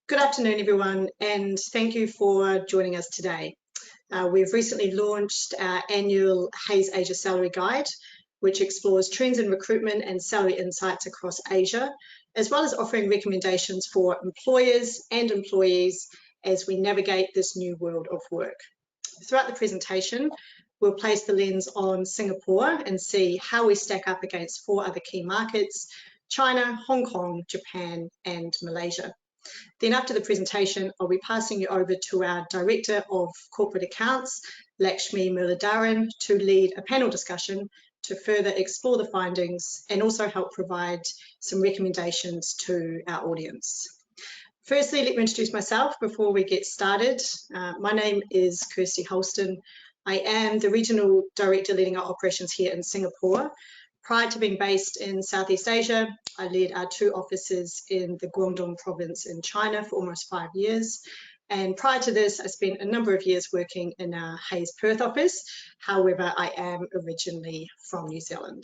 Good afternoon, everyone, and thank you for joining us today. We've recently launched our annual Hays Asia Salary Guide, which explores trends in recruitment and salary insights across Asia, as well as offering recommendations for employers and employees as we navigate this new world of work. Throughout the presentation, we'll place the lens on Singapore and see how we stack up against 4 other key markets: China, Hong Kong, Japan, and Malaysia. Then after the presentation, I'll be passing you over to our Director of Corporate Accounts, Lakshmi Murlidharan, to lead a panel discussion to further explore the findings and also help provide some recommendations to our audience. Firstly, let me introduce myself before we get started. My name is Kirsty Hulston. I am the Regional Director leading our operations here in Singapore. Prior to being based in Southeast Asia, I led our 2 offices in the Guangdong province in China for almost 5 years. And prior to this, I spent a number of years working in our Hays Perth office. However, I am originally from New Zealand.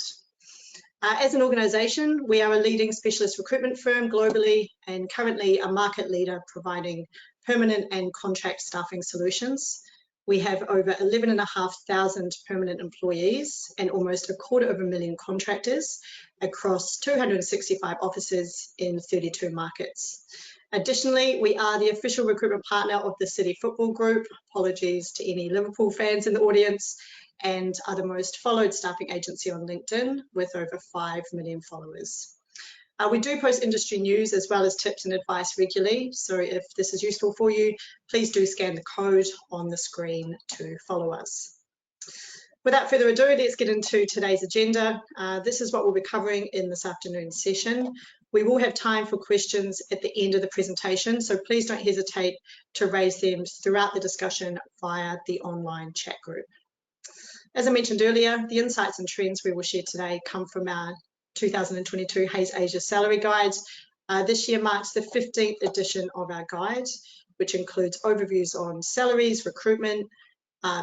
As an organisation, we are a leading specialist recruitment firm globally and currently a market leader providing permanent and contract staffing solutions. We have over 11,500 permanent employees and almost 250,000 contractors across 265 offices in 32 markets. Additionally, we are the official recruitment partner of the City Football Group. Apologies to any Liverpool fans in the audience, and are the most followed staffing agency on LinkedIn with over 5 million followers. We do post industry news as well as tips and advice regularly, so if this is useful for you, please do scan the code on the screen to follow us. Without further ado, let's get into today's agenda. This is what we'll be covering in this afternoon's session. We will have time for questions at the end of the presentation, so please don't hesitate to raise them throughout the discussion via the online chat group. As I mentioned earlier, the insights and trends we will share today come from our 2022 Hays Asia Salary Guide. This year marks the 15th edition of our guide, which includes overviews on salaries, recruitment,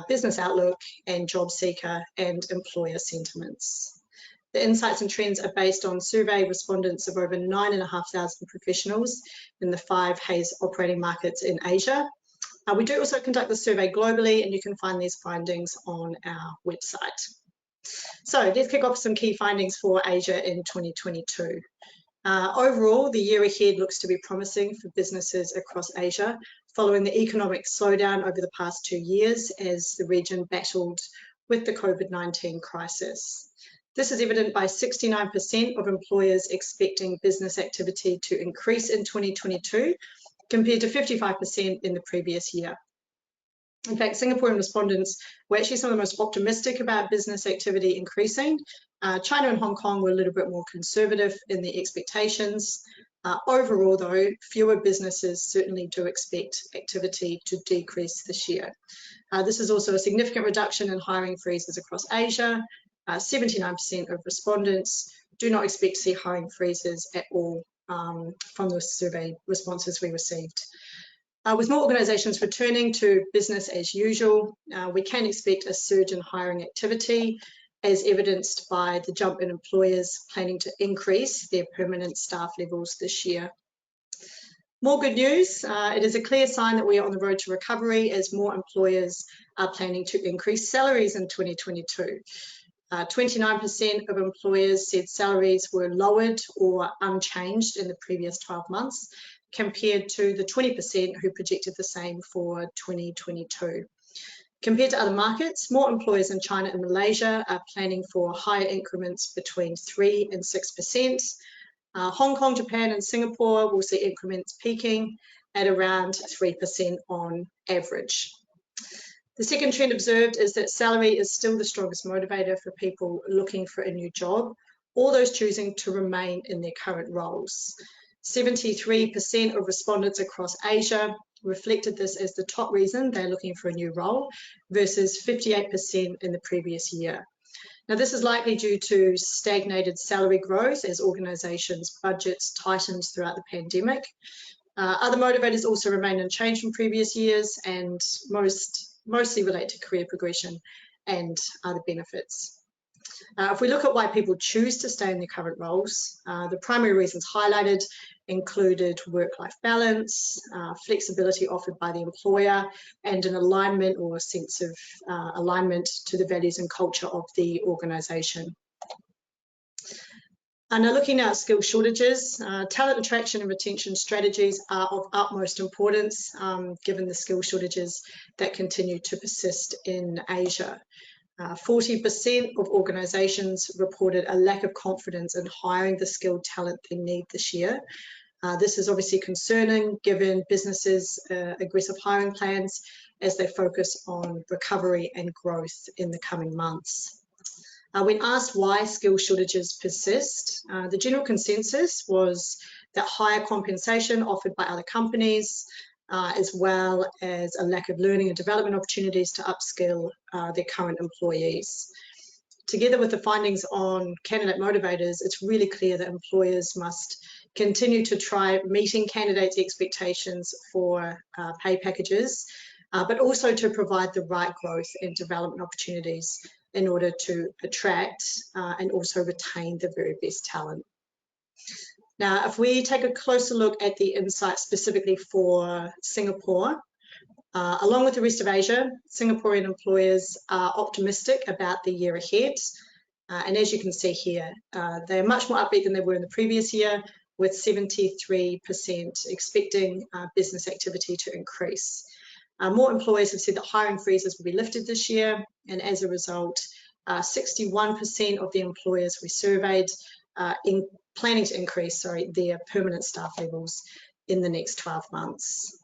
business outlook, and job seeker and employer sentiments. The insights and trends are based on survey respondents of over 9,500 professionals in the 5 Hays operating markets in Asia. We do also conduct the survey globally, and you can find these findings on our website. So let's kick off some key findings for Asia in 2022. Overall, the year ahead looks to be promising for businesses across Asia, following the economic slowdown over the past 2 years as the region battled with the COVID-19 crisis. This is evident by 69% of employers expecting business activity to increase in 2022, compared to 55% in the previous year. In fact, Singaporean respondents were actually some of the most optimistic about business activity increasing. China and Hong Kong were a little bit more conservative in the expectations. Overall, though, fewer businesses certainly do expect activity to decrease this year. This is also a significant reduction in hiring freezes across Asia. 79% of respondents do not expect to see hiring freezes at all from the survey responses we received. With more organisations returning to business as usual, we can expect a surge in hiring activity, as evidenced by the jump in employers planning to increase their permanent staff levels this year. More good news, it is a clear sign that we are on the road to recovery as more employers are planning to increase salaries in 2022. 29% of employers said salaries were lowered or unchanged in the previous 12 months, compared to the 20% who projected the same for 2022. Compared to other markets, more employers in China and Malaysia are planning for higher increments between 3 and 6%. Hong Kong, Japan and Singapore will see increments peaking at around 3% on average. The second trend observed is that salary is still the strongest motivator for people looking for a new job, or those choosing to remain in their current roles. 73% of respondents across Asia reflected this as the top reason they're looking for a new role, versus 58% in the previous year. Now, this is likely due to stagnated salary growth as organisations' budgets tightened throughout the pandemic. Other motivators also remain unchanged from previous years and mostly relate to career progression and other benefits. If we look at why people choose to stay in their current roles, the primary reasons highlighted included work-life balance, flexibility offered by the employer, and an alignment or a sense of alignment to the values and culture of the organisation. Now, looking at skill shortages, talent attraction and retention strategies are of utmost importance given the skill shortages that continue to persist in Asia. 40% of organisations reported a lack of confidence in hiring the skilled talent they need this year. This is obviously concerning given businesses' aggressive hiring plans as they focus on recovery and growth in the coming months. When asked why skill shortages persist, the general consensus was that higher compensation offered by other companies, as well as a lack of learning and development opportunities to upskill their current employees. Together with the findings on candidate motivators, it's really clear that employers must continue to try meeting candidates' expectations for pay packages, but also to provide the right growth and development opportunities in order to attract and also retain the very best talent. Now, if we take a closer look at the insights specifically for Singapore, along with the rest of Asia, Singaporean employers are optimistic about the year ahead. And as you can see here, they're much more upbeat than they were in the previous year, with 73% expecting business activity to increase. More employers have said that hiring freezes will be lifted this year, and as a result, 61% of the employers we surveyed planning to increase their permanent staff levels in the next 12 months.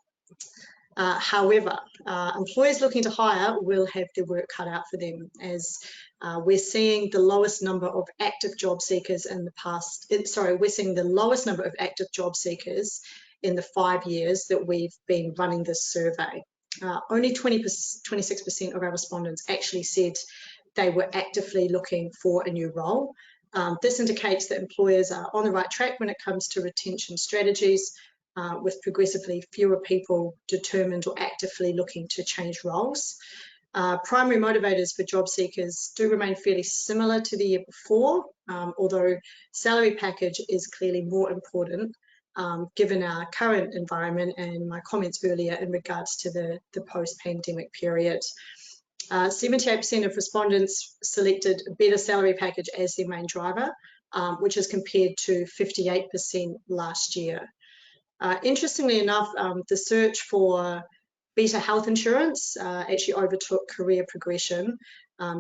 However, employers looking to hire will have their work cut out for them, as we're seeing the lowest number of active job seekers in the past. We're seeing the lowest number of active job seekers in the 5 years that we've been running this survey. Only 26% of our respondents actually said they were actively looking for a new role. This indicates that employers are on the right track when it comes to retention strategies, with progressively fewer people determined or actively looking to change roles. Primary motivators for job seekers do remain fairly similar to the year before, although salary package is clearly more important given our current environment and my comments earlier in regards to the post-pandemic period. 78% of respondents selected a better salary package as their main driver, which is compared to 58% last year. Interestingly enough, the search for better health insurance actually overtook career progression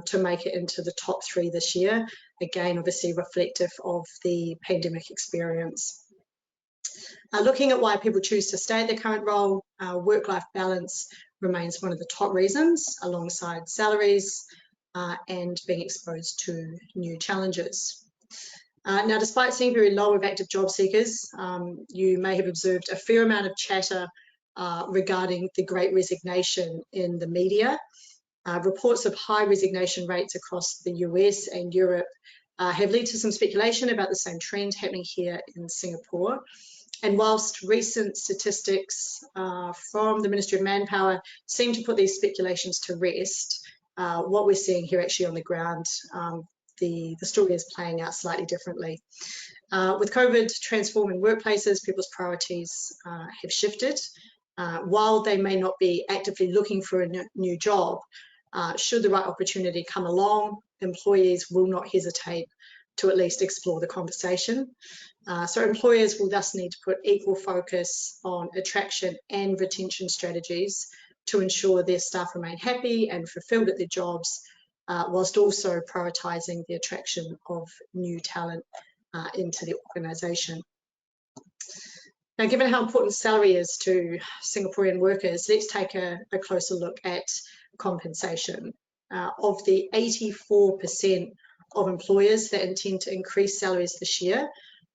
to make it into the top 3 this year, again obviously reflective of the pandemic experience. Looking at why people choose to stay at their current role, work-life balance remains one of the top reasons, alongside salaries and being exposed to new challenges. Now, despite seeing very low of active job seekers, you may have observed a fair amount of chatter regarding the Great Resignation in the media. Reports of high resignation rates across the US and Europe have led to some speculation about the same trend happening here in Singapore. And whilst recent statistics from the Ministry of Manpower seem to put these speculations to rest, what we're seeing here actually on the ground, the story is playing out slightly differently. With COVID transforming workplaces, people's priorities have shifted. While they may not be actively looking for a new job, should the right opportunity come along, employees will not hesitate to at least explore the conversation. So employers will thus need to put equal focus on attraction and retention strategies to ensure their staff remain happy and fulfilled at their jobs, whilst also prioritising the attraction of new talent into the organisation. Now, given how important salary is to Singaporean workers, let's take a closer look at compensation. Of the 84% of employers that intend to increase salaries this year,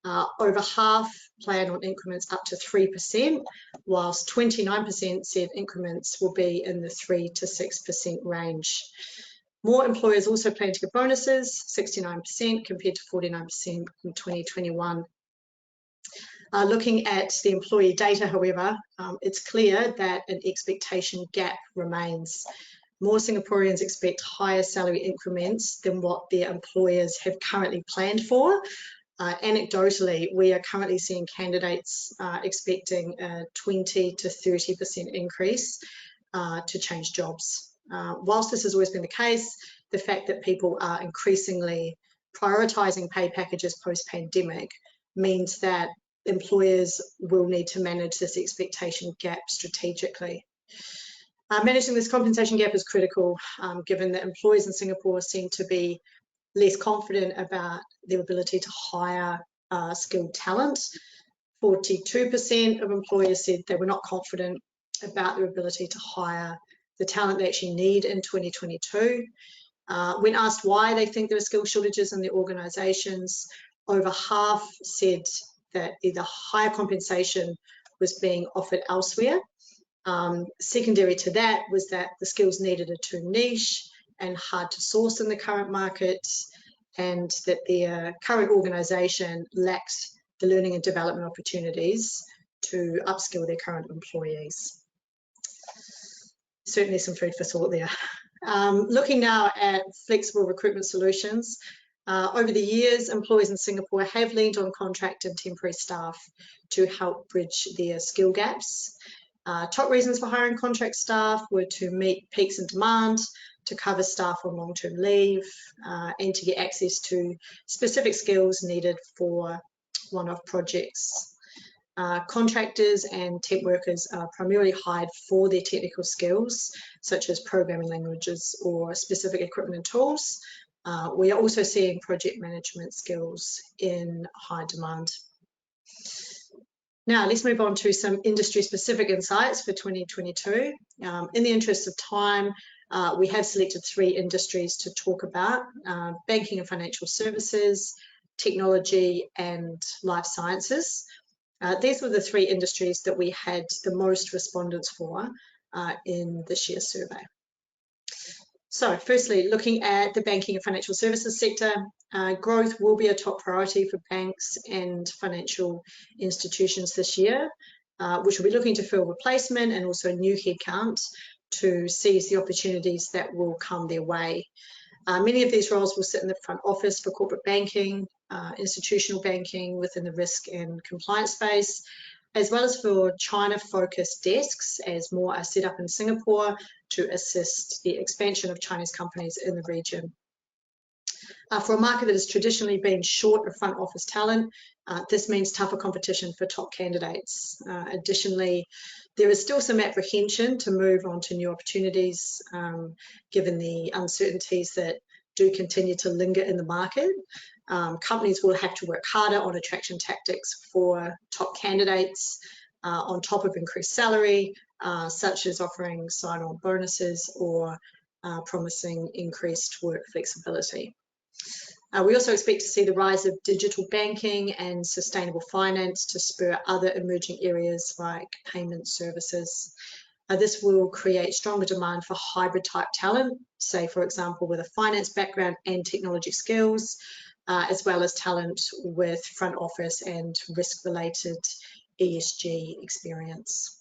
over half plan on increments up to 3%, whilst 29% said increments will be in the 3 to 6% range. More employers also plan to give bonuses, 69% compared to 49% in 2021. Looking at the employee data, however, it's clear that an expectation gap remains. more Singaporeans expect higher salary increments than what their employers have currently planned for. Anecdotally, we are currently seeing candidates expecting a 20 to 30% increase to change jobs. Whilst this has always been the case, the fact that people are increasingly prioritising pay packages post-pandemic means that employers will need to manage this expectation gap strategically. Managing this compensation gap is critical, given that employers in Singapore seem to be less confident about their ability to hire skilled talent. 42% of employers said they were not confident about their ability to hire the talent they actually need in 2022. When asked why they think there are skill shortages in their organisations, over half said that either higher compensation was being offered elsewhere. Secondary to that was that the skills needed are too niche and hard to source in the current market, and that their current organisation lacks the learning and development opportunities to upskill their current employees. Certainly some food for thought there. Looking now at flexible recruitment solutions, over the years, employers in Singapore have leaned on contract and temporary staff to help bridge their skill gaps. Top reasons for hiring contract staff were to meet peaks in demand, to cover staff on long-term leave, and to get access to specific skills needed for one-off projects. Contractors and temp workers are primarily hired for their technical skills, such as programming languages or specific equipment and tools. We are also seeing project management skills in high demand. Now, let's move on to some industry-specific insights for 2022. In the interest of time, we have selected 3 industries to talk about: banking and financial services, technology, and life sciences. These were the 3 industries that we had the most respondents for in this year's survey. So firstly, looking at the banking and financial services sector, growth will be a top priority for banks and financial institutions this year, which will be looking to fill replacement and also new headcount to seize the opportunities that will come their way. Many of these roles will sit in the front office for corporate banking, institutional banking within the risk and compliance space, as well as for China-focused desks, as more are set up in Singapore to assist the expansion of Chinese companies in the region. For a market that has traditionally been short of front office talent, this means tougher competition for top candidates. Additionally, there is still some apprehension to move on to new opportunities, given the uncertainties that do continue to linger in the market. Companies will have to work harder on attraction tactics for top candidates on top of increased salary, such as offering sign-on bonuses or promising increased work flexibility. We also expect to see the rise of digital banking and sustainable finance to spur other emerging areas like payment services. This will create stronger demand for hybrid type talent, say for example with a finance background and technology skills, as well as talent with front office and risk related ESG experience.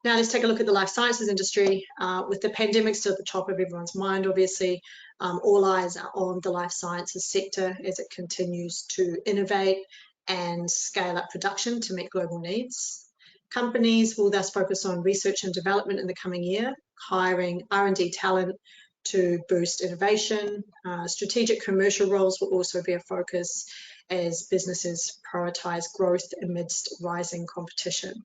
Now let's take a look at the life sciences industry. With the pandemic still at the top of everyone's mind, obviously, all eyes are on the life sciences sector as it continues to innovate and scale up production to meet global needs. Companies will thus focus on research and development in the coming year, hiring R&D talent to boost innovation. Strategic commercial roles will also be a focus as businesses prioritise growth amidst rising competition.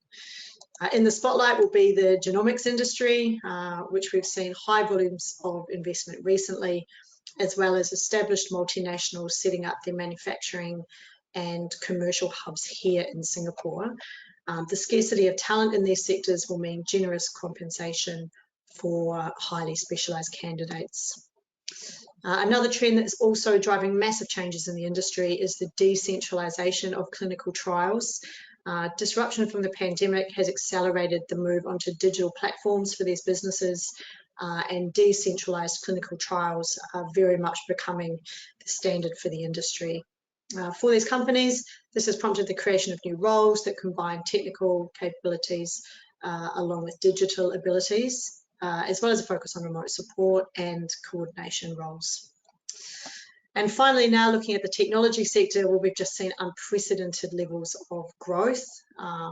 In the spotlight will be the genomics industry, which we've seen high volumes of investment recently, as well as established multinationals setting up their manufacturing and commercial hubs here in Singapore. The scarcity of talent in these sectors will mean generous compensation for highly specialised candidates. Another trend that is also driving massive changes in the industry is the decentralisation of clinical trials. Disruption from the pandemic has accelerated the move onto digital platforms for these businesses, and decentralised clinical trials are very much becoming the standard for the industry. For these companies, this has prompted the creation of new roles that combine technical capabilities along with digital abilities. as well as a focus on remote support and coordination roles. And finally, now looking at the technology sector, where we've just seen unprecedented levels of growth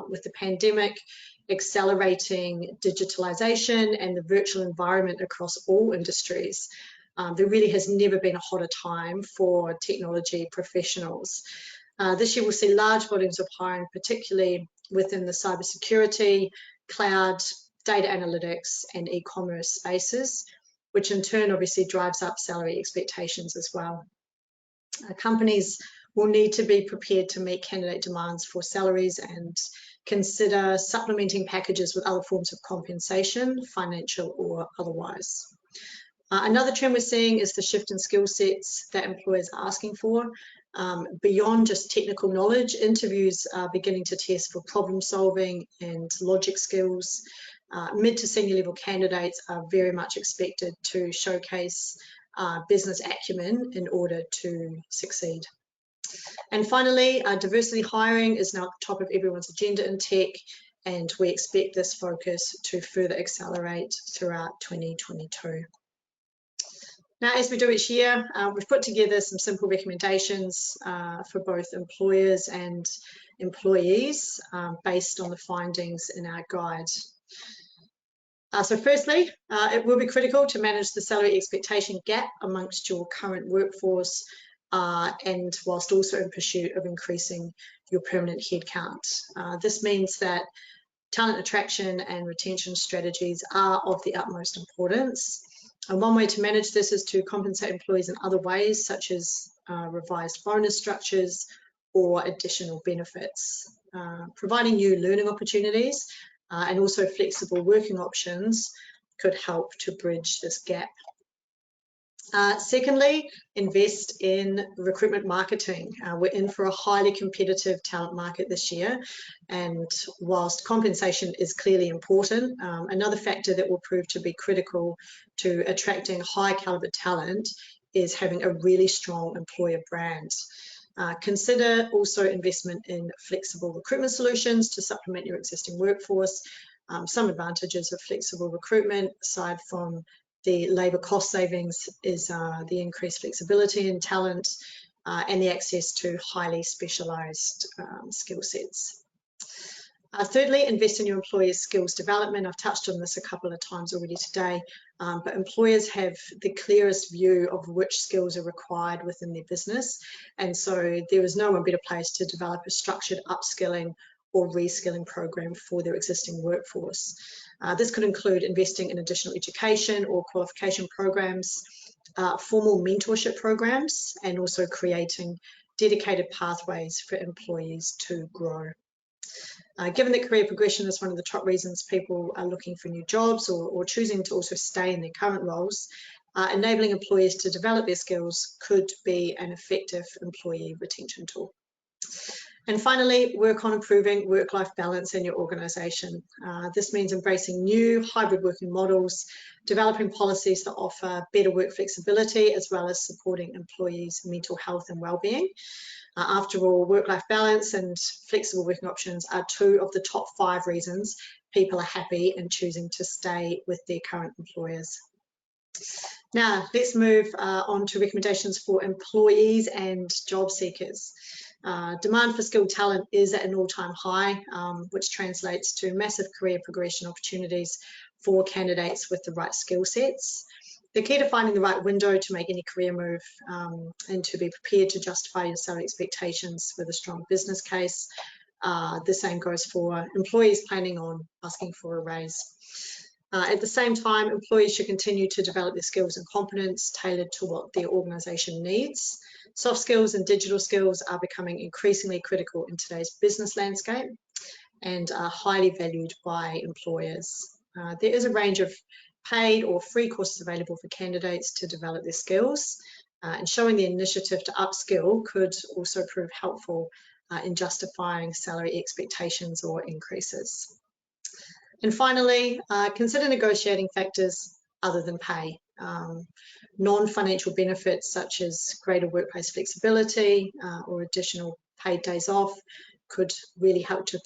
with the pandemic accelerating digitalisation and the virtual environment across all industries. There really has never been a hotter time for technology professionals. This year we'll see large volumes of hiring, particularly within the cybersecurity, cloud, data analytics and e-commerce spaces, which in turn obviously drives up salary expectations as well. Companies will need to be prepared to meet candidate demands for salaries and consider supplementing packages with other forms of compensation, financial or otherwise. Another trend we're seeing is the shift in skill sets that employers are asking for. Beyond just technical knowledge, interviews are beginning to test for problem solving and logic skills. Mid to senior level candidates are very much expected to showcase business acumen in order to succeed. And finally, diversity hiring is now at the top of everyone's agenda in tech, and we expect this focus to further accelerate throughout 2022. Now, as we do each year, we've put together some simple recommendations for both employers and employees based on the findings in our guide. So firstly, it will be critical to manage the salary expectation gap amongst your current workforce and whilst also in pursuit of increasing your permanent headcount. This means that talent attraction and retention strategies are of the utmost importance. And one way to manage this is to compensate employees in other ways, such as revised bonus structures or additional benefits. Providing new learning opportunities and also flexible working options could help to bridge this gap. Secondly, invest in recruitment marketing. We're in for a highly competitive talent market this year, and whilst compensation is clearly important, another factor that will prove to be critical to attracting high caliber talent is having a really strong employer brand. Consider also investment in flexible recruitment solutions to supplement your existing workforce. Some advantages of flexible recruitment, aside from the labour cost savings, is the increased flexibility in talent and the access to highly specialised skill sets. Thirdly, invest in your employers' skills development. I've touched on this a couple of times already today, but employers have the clearest view of which skills are required within their business, and so there is no one better placed to develop a structured upskilling or reskilling program for their existing workforce. This could include investing in additional education or qualification programs, formal mentorship programs, and also creating dedicated pathways for employees to grow. Given that career progression is one of the top reasons people are looking for new jobs or choosing to also stay in their current roles, enabling employees to develop their skills could be an effective employee retention tool. And finally, work on improving work-life balance in your organisation. This means embracing new hybrid working models, developing policies that offer better work flexibility, as well as supporting employees' mental health and wellbeing. After all, work-life balance and flexible working options are two of the top 5 reasons people are happy and choosing to stay with their current employers. Now, let's move on to recommendations for employees and job seekers. Demand for skilled talent is at an all-time high, which translates to massive career progression opportunities for candidates with the right skill sets. The key to finding the right window to make any career move and to be prepared to justify your salary expectations with a strong business case. The same goes for employees planning on asking for a raise. At the same time, employees should continue to develop their skills and competence tailored to what their organisation needs. Soft skills and digital skills are becoming increasingly critical in today's business landscape and are highly valued by employers. There is a range of paid or free courses available for candidates to develop their skills, and showing the initiative to upskill could also prove helpful in justifying salary expectations or increases. And finally, consider negotiating factors other than pay. Non-financial benefits such as greater workplace flexibility or additional paid days off could really help to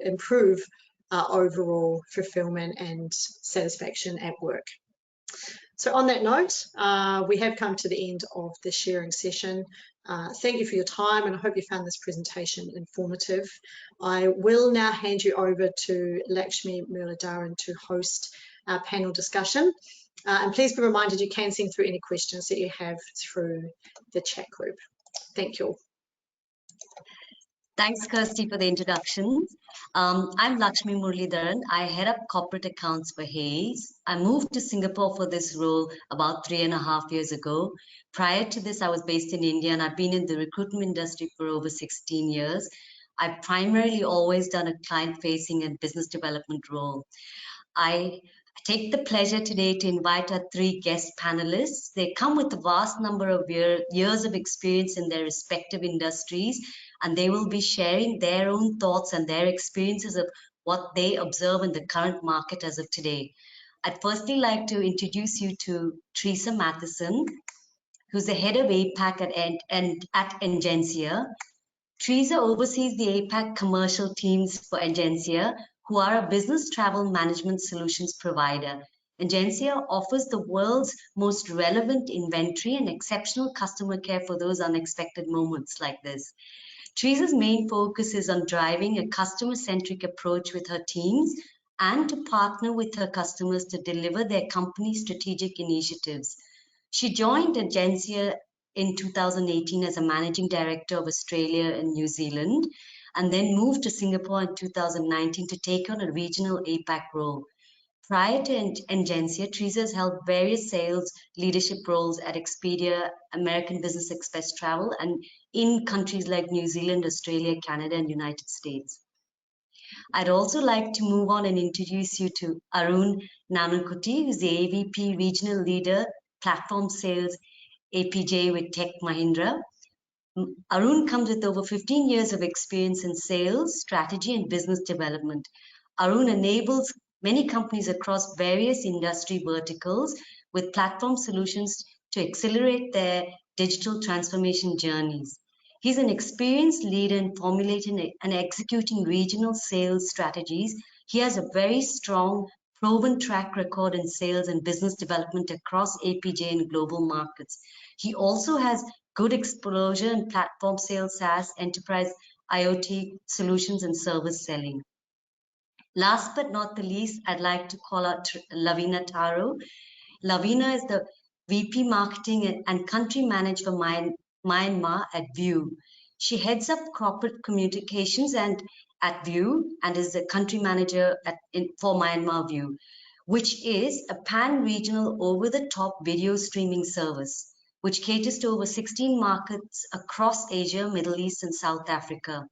improve overall fulfillment and satisfaction at work. So on that note, we have come to the end of the sharing session. Thank you for your time, and I hope you found this presentation informative. I will now hand you over to Lakshmi Murlidharan to host our panel discussion. And please be reminded you can send through any questions that you have through the chat group. Thank you all. Thanks, Kirsty, for the introduction. I'm Lakshmi Murlidharan. I head up corporate accounts for Hays. I moved to Singapore for this role about 3.5 years ago. Prior to this, I was based in India, and I've been in the recruitment industry for over 16 years. I've primarily always done a client-facing and business development role. I take the pleasure today to invite our 3 guest panelists. They come with a vast number of years of experience in their respective industries, and they will be sharing their own thoughts and their experiences of what they observe in the current market as of today. I'd firstly like to introduce you to Teresa Matheson, who's the head of APAC at Engencia. Teresa oversees the APAC commercial teams for Engencia, who are a business travel management solutions provider. Engencia offers the world's most relevant inventory and exceptional customer care for those unexpected moments like this. Teresa's main focus is on driving a customer-centric approach with her teams and to partner with her customers to deliver their company's strategic initiatives. She joined Engencia in 2018 as a managing director of Australia and New Zealand, and then moved to Singapore in 2019 to take on a regional APAC role. Prior to Engencia, Teresa has held various sales leadership roles at Expedia, American Business Express Travel, and in countries like New Zealand, Australia, Canada, and United States. I'd also like to move on and introduce you to Arun Nanankuti, who's the AVP Regional Leader, Platform Sales, APJ with Tech Mahindra. Arun comes with over 15 years of experience in sales, strategy, and business development. Arun enables many companies across various industry verticals with platform solutions to accelerate their digital transformation journeys. He's an experienced leader in formulating and executing regional sales strategies. He has a very strong, proven track record in sales and business development across APJ and global markets. He also has good exposure in platform sales, SaaS, enterprise IoT solutions, and service selling. Last but not the least, I'd like to call out Lavina Taro. Lavina is the VP Marketing and Country Manager for Myanmar at View. She heads up corporate communications at View and is the country manager for Myanmar View, which is a pan-regional over-the-top video streaming service, which caters to over 16 markets across Asia, Middle East, and South Africa.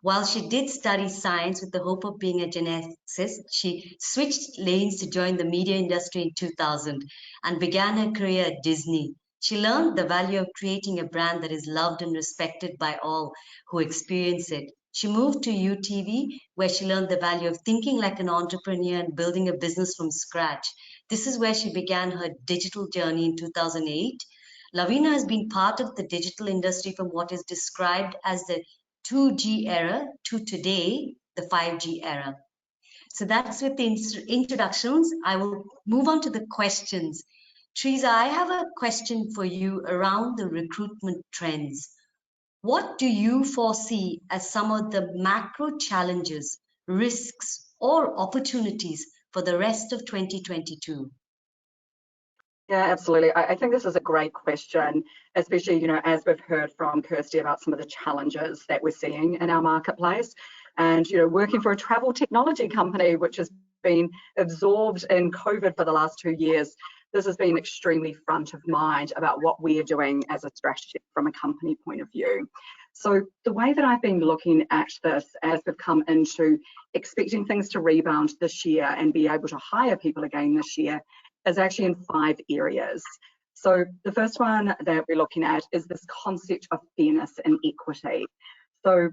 While she did study science with the hope of being a geneticist, she switched lanes to join the media industry in 2000 and began her career at Disney. She learned the value of creating a brand that is loved and respected by all who experience it. She moved to UTV, where she learned the value of thinking like an entrepreneur and building a business from scratch. This is where she began her digital journey in 2008. Lavina has been part of the digital industry from what is described as the 2G era to today, the 5G era. So that's with the introductions. I will move on to the questions. Teresa, I have a question for you around the recruitment trends. What do you foresee as some of the macro challenges, risks, or opportunities for the rest of 2022? Yeah, absolutely. I think this is a great question, especially, as we've heard from Kirsty about some of the challenges that we're seeing in our marketplace. And, working for a travel technology company, which has been absorbed in COVID for the last 2 years, this has been extremely front of mind about what we are doing as a strategy from a company point of view. So the way that I've been looking at this as we've come into expecting things to rebound this year and be able to hire people again this year is actually in 5 areas. So the first one that we're looking at is this concept of fairness and equity. So,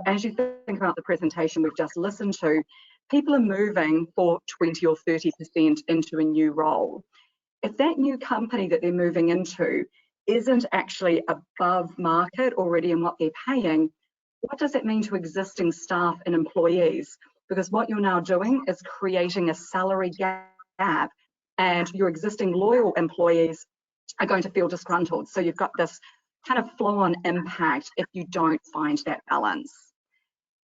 as you think about the presentation we've just listened to, people are moving for 20 or 30% into a new role. If that new company that they're moving into isn't actually above market already in what they're paying, what does it mean to existing staff and employees because what you're now doing is creating a salary gap, and your existing loyal employees are going to feel disgruntled. So you've got this kind of flow-on impact if you don't find that balance.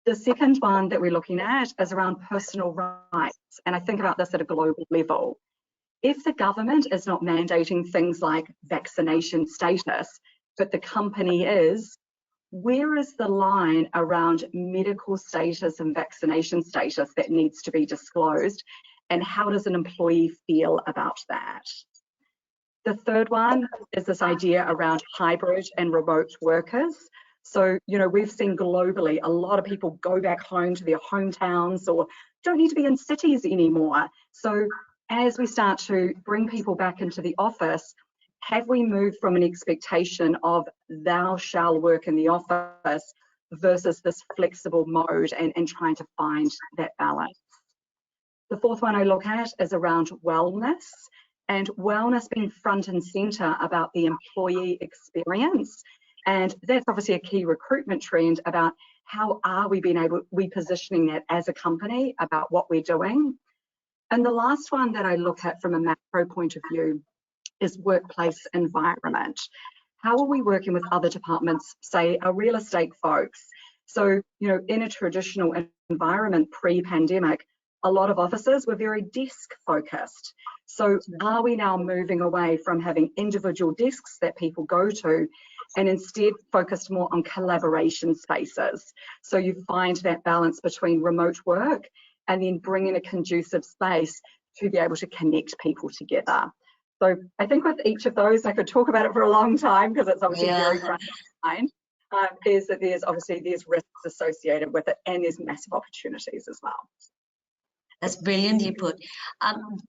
The second one that we're looking at is around personal rights, and I think about this at a global level. If the government is not mandating things like vaccination status, but the company is, where is the line around medical status and vaccination status that needs to be disclosed, and how does an employee feel about that? The third one is this idea around hybrid and remote workers. So, you know, we've seen globally a lot of people go back home to their hometowns or don't need to be in cities anymore. So as we start to bring people back into the office, have we moved from an expectation of thou shall work in the office versus this flexible mode and trying to find that balance? The fourth one I look at is around wellness, and wellness being front and center about the employee experience. And that's obviously a key recruitment trend about how are we positioning that as a company about what we're doing. And the last one that I look at from a macro point of view is workplace environment. How are we working with other departments, say our real estate folks? So, you know, in a traditional environment pre-pandemic, a lot of offices were very desk focused. So are we now moving away from having individual desks that people go to and instead focused more on collaboration spaces? So you find that balance between remote work and then bring in a conducive space to be able to connect people together. So I think with each of those, I could talk about it for a long time because it's obviously very front of mind, is that there's risks associated with it and there's massive opportunities as well. That's brilliantly put.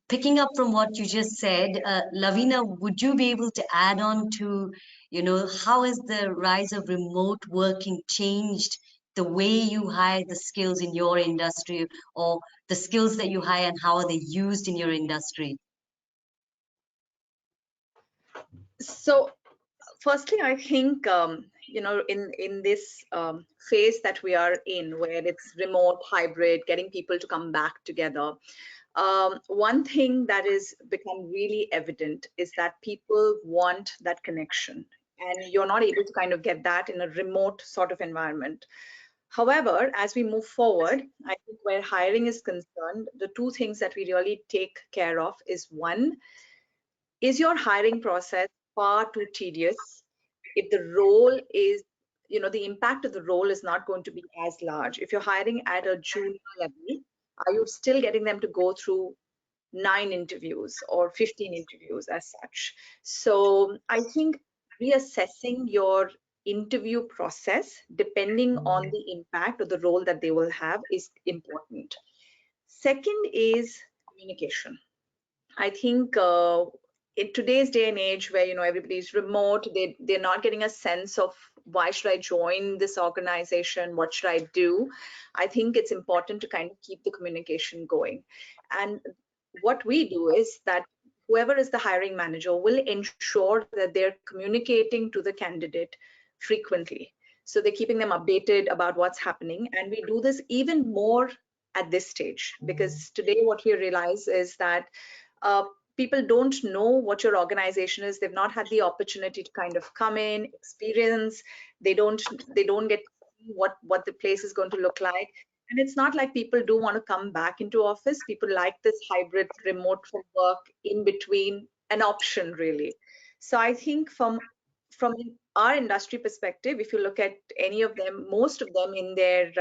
Picking up from what you just said, Lavina, would you be able to add on to, you know, how has the rise of remote working changed the way you hire the skills in your industry, or the skills that you hire and how are they used in your industry? So firstly, I think, you know, in this phase that we are in, where it's remote, hybrid, getting people to come back together, one thing that is become really evident is that people want that connection, and you're not able to kind of get that in a remote sort of environment. However, as we move forward, I think where hiring is concerned, the two things that we really take care of is, one, is your hiring process far too tedious? If the role is, you know, the impact of the role is not going to be as large. If you're hiring at a junior level, are you still getting them to go through 9 interviews or 15 interviews as such? So I think reassessing your interview process depending on the impact of the role that they will have is important. Second is communication. I think in today's day and age where, you know, everybody's remote, they're not getting a sense of why should I join this organization, what should I do? I think it's important to kind of keep the communication going. And what we do is that whoever is the hiring manager will ensure that they're communicating to the candidate frequently. So they're keeping them updated about what's happening. And we do this even more at this stage, because today what we realize is that people don't know what your organization is. They've not had the opportunity to kind of come in, experience. They don't get what the place is going to look like. And it's not like people do want to come back into office. People like this hybrid remote work in between an option, really. So I think from our industry perspective, if you look at any of them, most of them in their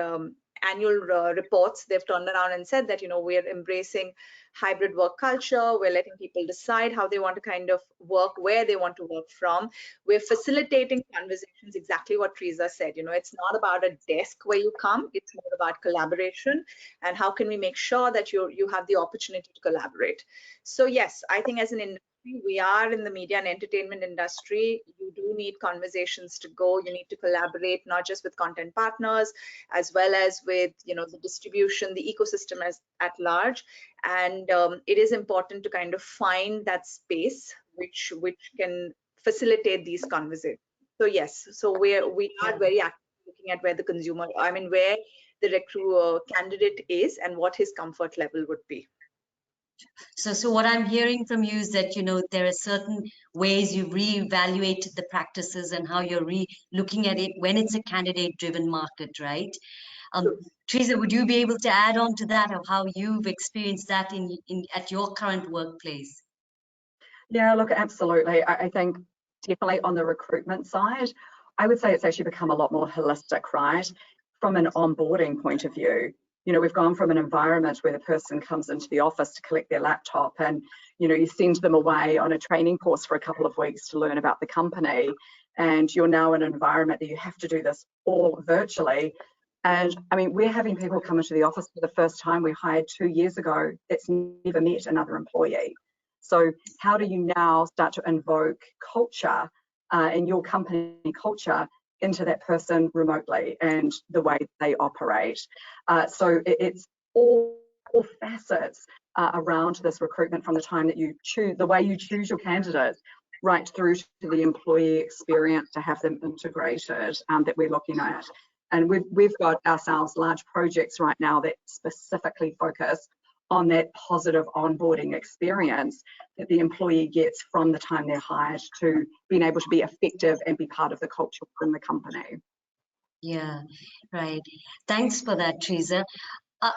annual reports, they've turned around and said that, you know, we're embracing hybrid work culture. We're letting people decide how they want to kind of work, where they want to work from. We're facilitating conversations, exactly what Teresa said. You know, it's not about a desk where you come, it's more about collaboration and how can we make sure that you have the opportunity to collaborate. So yes, I think as an industry, we are in the media and entertainment industry. You do need conversations to go. You need to collaborate, not just with content partners, as well as with, you know, the distribution, the ecosystem at large. And it is important to kind of find that space which can facilitate these conversations. So yes, so we are very active looking at where the consumer, where the candidate is and what his comfort level would be. So what I'm hearing from you is that, there are certain ways you've reevaluated the practices and how you're looking at it when it's a candidate-driven market, right? Teresa, would you be able to add on to that, or how you've experienced that at your current workplace? Yeah, look, absolutely. I think definitely on the recruitment side, I would say it's actually become a lot more holistic, right? From an onboarding point of view, we've gone from an environment where the person comes into the office to collect their laptop and, you send them away on a training course for a couple of weeks to learn about the company. And you're now in an environment that you have to do this all virtually. And we're having people come into the office for the first time. We hired 2 years ago that's never met another employee. So how do you now start to invoke culture in your company culture into that person remotely and the way they operate? So it's all facets around this recruitment, from the time that you choose, the way you choose your candidates, right through to the employee experience to have them integrated, that we're looking at. And we've got ourselves large projects right now that specifically focus on that positive onboarding experience that the employee gets from the time they're hired to being able to be effective and be part of the culture in the company. Yeah, right. Thanks for that, Teresa.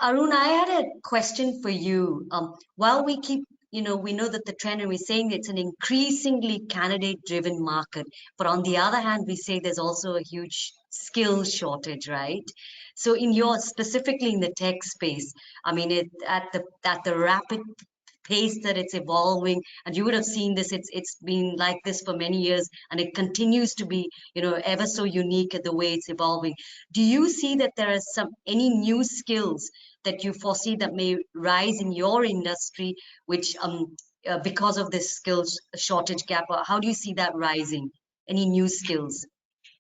Arun, I had a question for you. While we keep, we know that the trend, and we're saying it's an increasingly candidate-driven market, but on the other hand, we say there's also a huge skill shortage, right? So specifically in the tech space, at the rapid pace that it's evolving, and you would have seen this, it's been like this for many years, and it continues to be, ever so unique at the way it's evolving. Do you see that there are any new skills that you foresee that may rise in your industry, which because of this skills shortage gap, or how do you see that rising? Any new skills?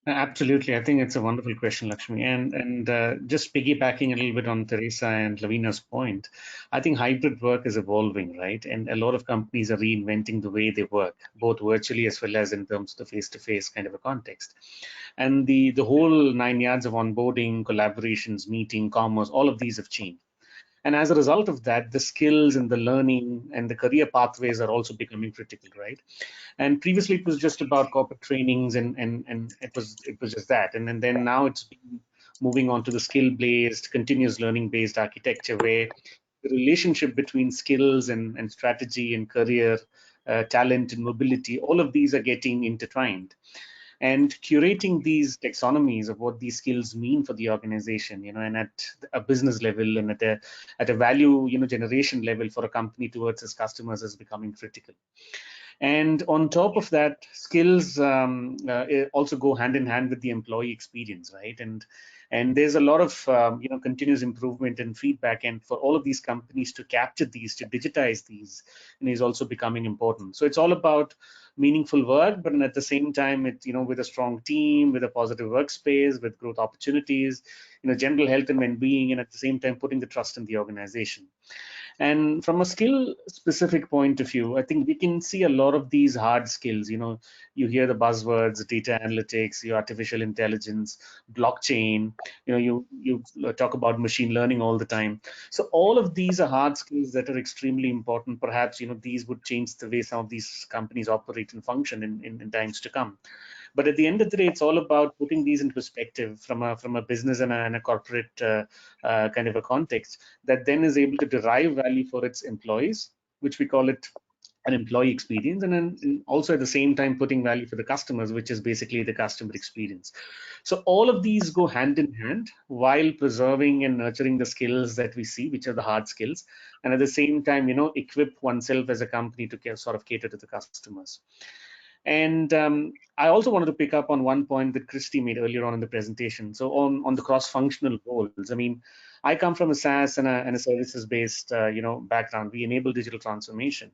Absolutely. I think it's a wonderful question, Lakshmi. And just piggybacking a little bit on Teresa and Lavina's point, I think hybrid work is evolving, right? And a lot of companies are reinventing the way they work, both virtually as well as in terms of the face-to-face kind of a context. And the whole 9 yards of onboarding, collaborations, meeting, commerce, all of these have changed. And as a result of that, the skills and the learning and the career pathways are also becoming critical, right? And previously it was just about corporate trainings and it was just that. And then now it's moving on to the skill-based, continuous learning-based architecture, where the relationship between skills and strategy and career, talent and mobility, all of these are getting intertwined. And curating these taxonomies of what these skills mean for the organization, and at a business level and at a value, generation level for a company towards its customers is becoming critical. And on top of that, skills also go hand in hand with the employee experience, right? And there's a lot of continuous improvement and feedback, and for all of these companies to capture these, to digitize these, is also becoming important. So it's all about meaningful work, but at the same time, with a strong team, with a positive workspace, with growth opportunities, general health and well-being, and at the same time putting the trust in the organization. And from a skill specific point of view, I think we can see a lot of these hard skills. You hear the buzzwords, data analytics, your artificial intelligence, blockchain, you talk about machine learning all the time. So all of these are hard skills that are extremely important. Perhaps, these would change the way some of these companies operate and function in times to come. But at the end of the day, it's all about putting these in perspective from a business and a corporate kind of a context that then is able to derive value for its employees, which we call it an employee experience, and then also at the same time putting value for the customers, which is basically the customer experience. So all of these go hand in hand while preserving and nurturing the skills that we see, which are the hard skills, and at the same time, equip oneself as a company to sort of cater to the customers. And I also wanted to pick up on one point that Kirsty made earlier on in the presentation. So on the cross-functional roles, I come from a SaaS and a services-based background. We enable digital transformation,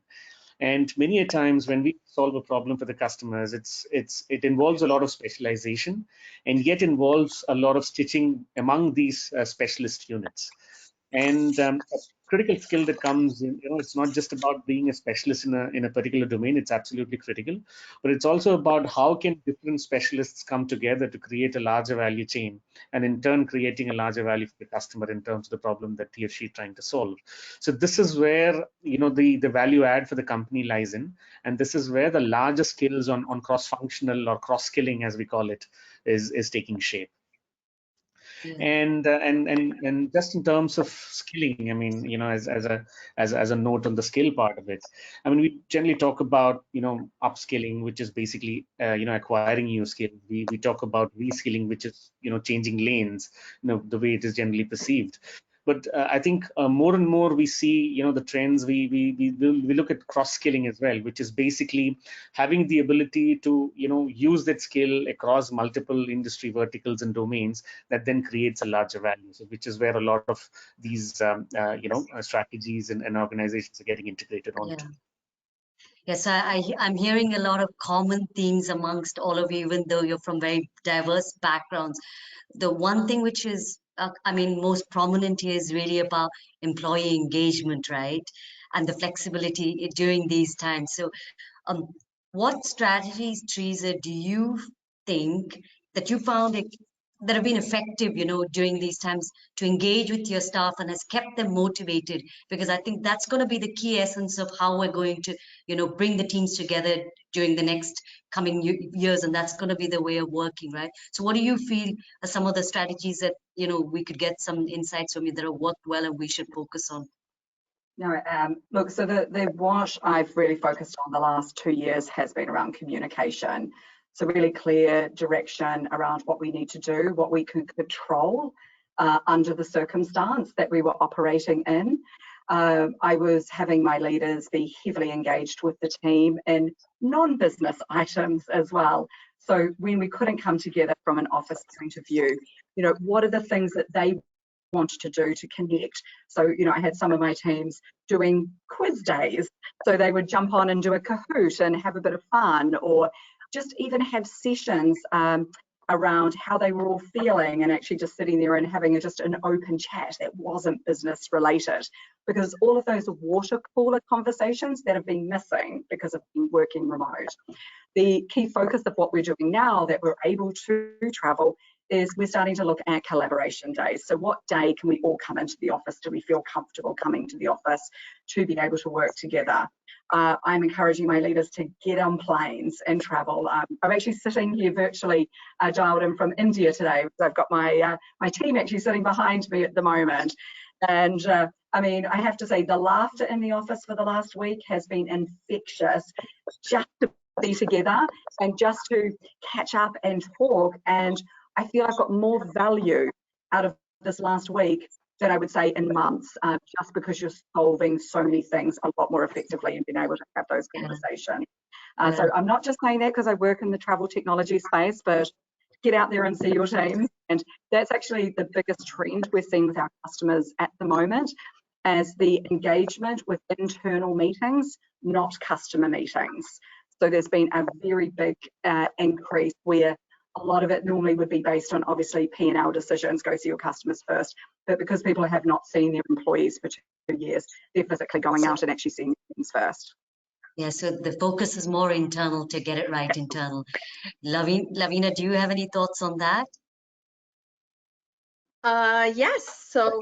and many a times when we solve a problem for the customers, it involves a lot of specialization, and yet involves a lot of stitching among these specialist units. And a critical skill that comes in, it's not just about being a specialist in a particular domain. It's absolutely critical, but it's also about how can different specialists come together to create a larger value chain, and in turn creating a larger value for the customer in terms of the problem that he or she is trying to solve. So this is where the value add for the company lies in, and this is where the larger skills on cross-functional or cross-skilling, as we call it, is taking shape. Yeah. And just in terms of skilling, I mean, as a note on the skill part of it, I mean, we generally talk about upskilling, which is basically acquiring new skills. We talk about reskilling, which is changing lanes, the way it is generally perceived. But I think more and more we see the trends. We look at cross skilling as well, which is basically having the ability to use that skill across multiple industry verticals and domains, that then creates a larger value. So which is where a lot of these strategies and organizations are getting integrated onto. Yeah. Yes, I'm hearing a lot of common themes amongst all of you, even though you're from very diverse backgrounds. The one thing which is, most prominent here is really about employee engagement, right? And the flexibility during these times. So what strategies, Teresa, do you think that you found that have been effective, during these times to engage with your staff and has kept them motivated? Because I think that's going to be the key essence of how we're going to, bring the teams together during the next coming years, and that's going to be the way of working, right? So what do you feel are some of the strategies that, we could get some insights from you that have worked well and we should focus on? No, look, so what I've really focused on the last 2 years has been around communication. So really clear direction around what we need to do, what we can control under the circumstance that we were operating in. I was having my leaders be heavily engaged with the team in non-business items as well. So when we couldn't come together from an office point of view, what are the things that they wanted to do to connect? So I had some of my teams doing quiz days, so they would jump on and do a Kahoot and have a bit of fun, or just even have sessions around how they were all feeling, and actually just sitting there and having just an open chat that wasn't business related, because all of those water cooler conversations that have been missing because of working remote. The key focus of what we're doing now that we're able to travel is we're starting to look at collaboration days. So what day can we all come into the office? Do we feel comfortable coming to the office to be able to work together? I'm encouraging my leaders to get on planes and travel. I'm actually sitting here virtually dialed in from India today. I've got my team actually sitting behind me at the moment. And I have to say the laughter in the office for the last week has been infectious, just to be together and just to catch up and talk. And I feel I've got more value out of this last week than I would say in months, just because you're solving so many things a lot more effectively and being able to have those conversations. So I'm not just saying that because I work in the travel technology space, but get out there and see your team. And that's actually the biggest trend we're seeing with our customers at the moment, as the engagement with internal meetings, not customer meetings. So there's been a very big increase where a lot of it normally would be based on obviously P&L decisions, go see your customers first, but because people have not seen their employees for 2 years, they're physically going out and actually seeing things first. Yeah, so the focus is more internal to get it right internal. Lavina, do you have any thoughts on that? Yes, so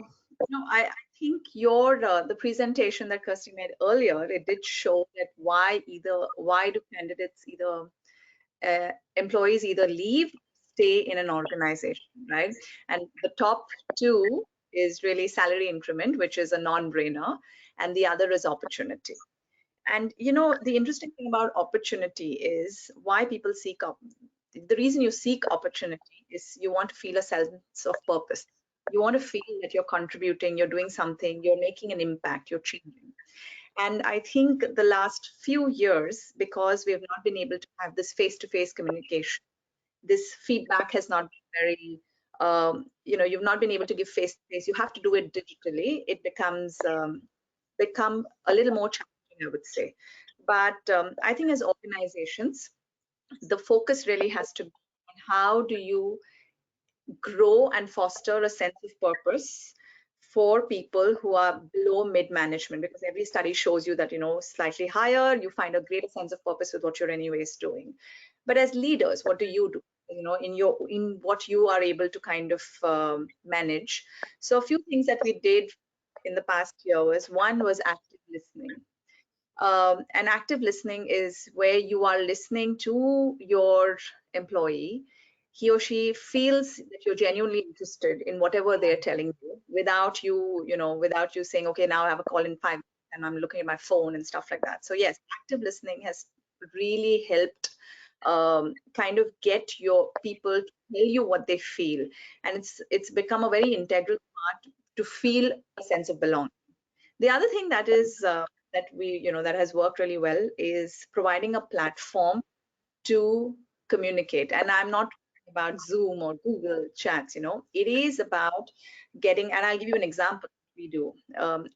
I think the presentation that Kirsty made earlier, it did show that why do candidates employees either leave, stay in an organization, right? And the top two is really salary increment, which is a non-brainer, and the other is opportunity. And the interesting thing about opportunity is why people seek the reason you seek opportunity is you want to feel a sense of purpose. You want to feel that you're contributing, you're doing something, you're making an impact, you're changing. And I think the last few years, because we have not been able to have this face-to-face communication, this feedback has not been very, you've not been able to give face-to-face. You have to do it digitally. It becomes become a little more challenging, I would say. But I think as organizations, the focus really has to be on how do you grow and foster a sense of purpose for people who are below mid-management, because every study shows you that, slightly higher, you find a greater sense of purpose with what you're anyways doing. But as leaders, what do you do? In what you are able to kind of manage. So a few things that we did in the past year one was active listening. And active listening is where you are listening to your employee. He or she feels that you're genuinely interested in whatever they're telling you, without you saying, okay, now I have a call in 5 minutes and I'm looking at my phone and stuff like that. So yes, active listening has really helped kind of get your people to tell you what they feel, and it's become a very integral part to feel a sense of belonging. The other thing that is that has worked really well is providing a platform to communicate. And I'm not talking about Zoom or Google Chats. It is about getting, and I'll give you an example. We do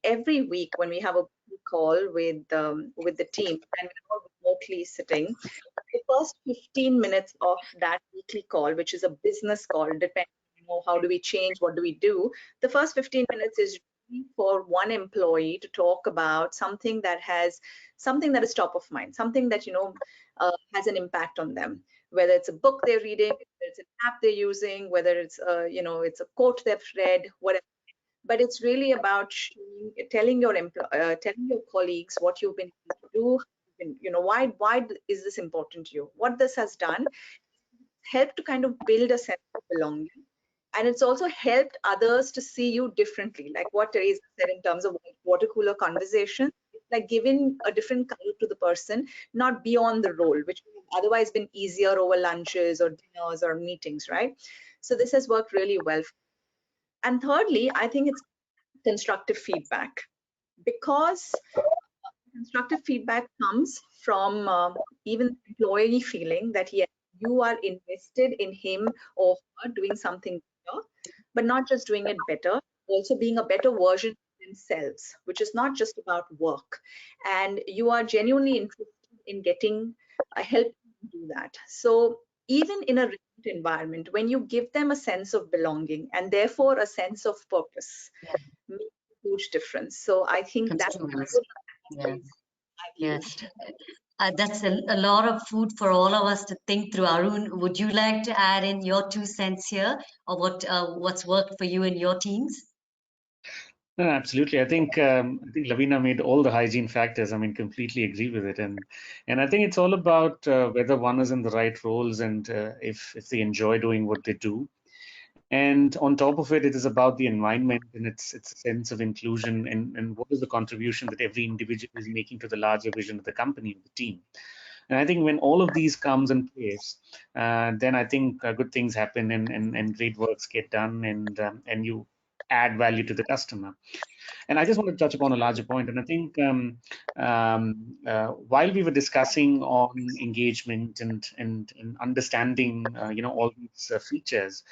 every week when we have a call with the team, and we're all remotely sitting. The first 15 minutes of that weekly call, which is a business call, depending, how do we change, what do we do? The first 15 minutes is for one employee to talk about something that is top of mind, something that has an impact on them, whether it's a book they're reading, whether it's an app they're using, whether it's it's a quote they've read, whatever. But it's really about telling your colleagues what you've been able to do. Why is this important to you? What this has done helped to kind of build a sense of belonging. And it's also helped others to see you differently. Like what Teresa said in terms of water cooler conversation, like giving a different color to the person, not beyond the role, which would have otherwise been easier over lunches or dinners or meetings, right? So this has worked really well. And thirdly, I think it's constructive feedback, because constructive feedback comes from even the employee feeling that you are invested in him or her doing something better, but not just doing it better, also being a better version of themselves, which is not just about work. And you are genuinely interested in getting help to do that. So even in a remote environment, when you give them a sense of belonging and therefore a sense of purpose, makes a huge difference. So I think that's that's a lot of food for all of us to think through. Arun, would you like to add in your 2 cents here, or what's worked for you and your teams? No, absolutely. I think Lavina made all the hygiene factors. I mean, completely agree with it, and I think it's all about whether one is in the right roles and if they enjoy doing what they do. And on top of it, it is about the environment and its sense of inclusion and what is the contribution that every individual is making to the larger vision of the company, of the team. And I think when all of these comes in place, then I think good things happen and great works get done, and you add value to the customer. And I just want to touch upon a larger point. And I think while we were discussing on engagement and understanding, all these features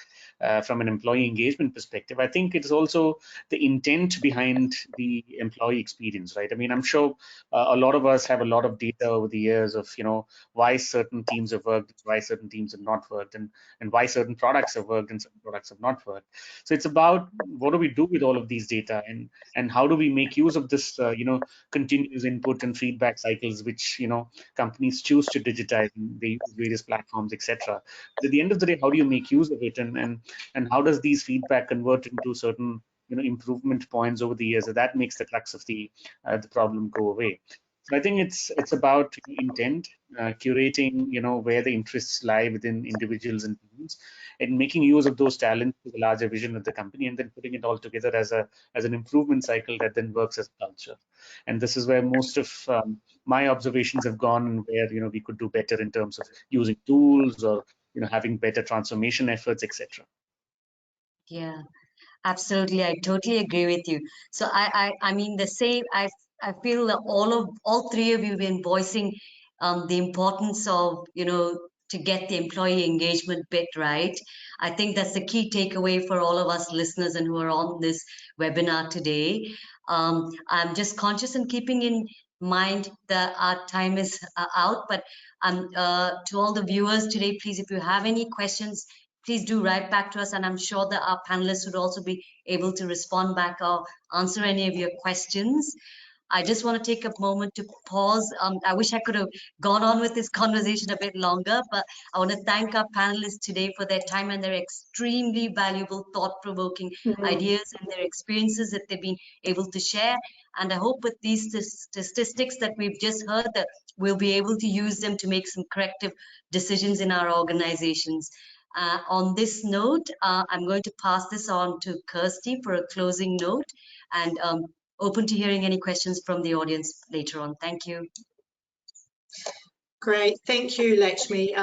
from an employee engagement perspective, I think it's also the intent behind the employee experience, right? I mean, I'm sure a lot of us have a lot of data over the years of, why certain teams have worked, why certain teams have not worked, and why certain products have worked and certain products have not worked. So it's about what do we do with all of these data, and how do we make use of this, continuous input and feedback cycles, which, companies choose to digitize, and they use various platforms, etc. But at the end of the day, how do you make use of it, and how does these feedback convert into certain, improvement points over the years? So that makes the crux of the problem go away. So I think it's about intent, curating, where the interests lie within individuals and teams, and making use of those talents to the larger vision of the company, and then putting it all together as an improvement cycle that then works as a culture. And this is where most of my observations have gone, and where we could do better in terms of using tools or having better transformation efforts, etc. Yeah, absolutely. I totally agree with you. So I mean the same. I feel that all 3 of you have been voicing the importance of to get the employee engagement bit right. I think that's the key takeaway for all of us listeners and who are on this webinar today. I'm just conscious and keeping in mind that our time is out, but to all the viewers today, please, if you have any questions, please do write back to us, and I'm sure that our panelists would also be able to respond back or answer any of your questions. I just want to take a moment to pause. I wish I could have gone on with this conversation a bit longer, but I want to thank our panelists today for their time and their extremely valuable, thought-provoking ideas and their experiences that they've been able to share. And I hope with these statistics that we've just heard that we'll be able to use them to make some corrective decisions in our organizations. On this note, I'm going to pass this on to Kirsty for a closing note, and open to hearing any questions from the audience later on. Thank you. Great, thank you, Lakshmi.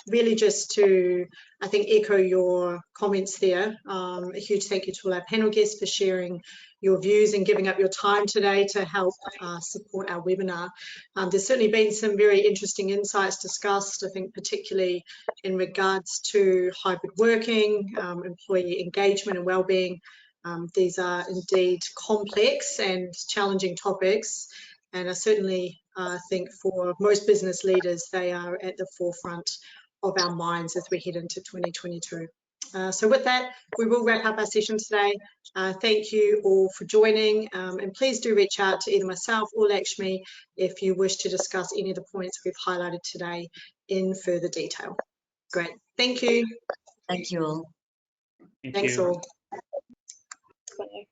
Really just to, I think, echo your comments there. A huge thank you to all our panel guests for sharing your views and giving up your time today to help support our webinar. There's certainly been some very interesting insights discussed, I think particularly in regards to hybrid working, employee engagement and wellbeing. These are indeed complex and challenging topics, and I certainly think for most business leaders, they are at the forefront of our minds as we head into 2022. So with that, we will wrap up our session today. Thank you all for joining, and please do reach out to either myself or Lakshmi if you wish to discuss any of the points we've highlighted today in further detail. Great, thank you. Thank you all. Thanks all. Bye.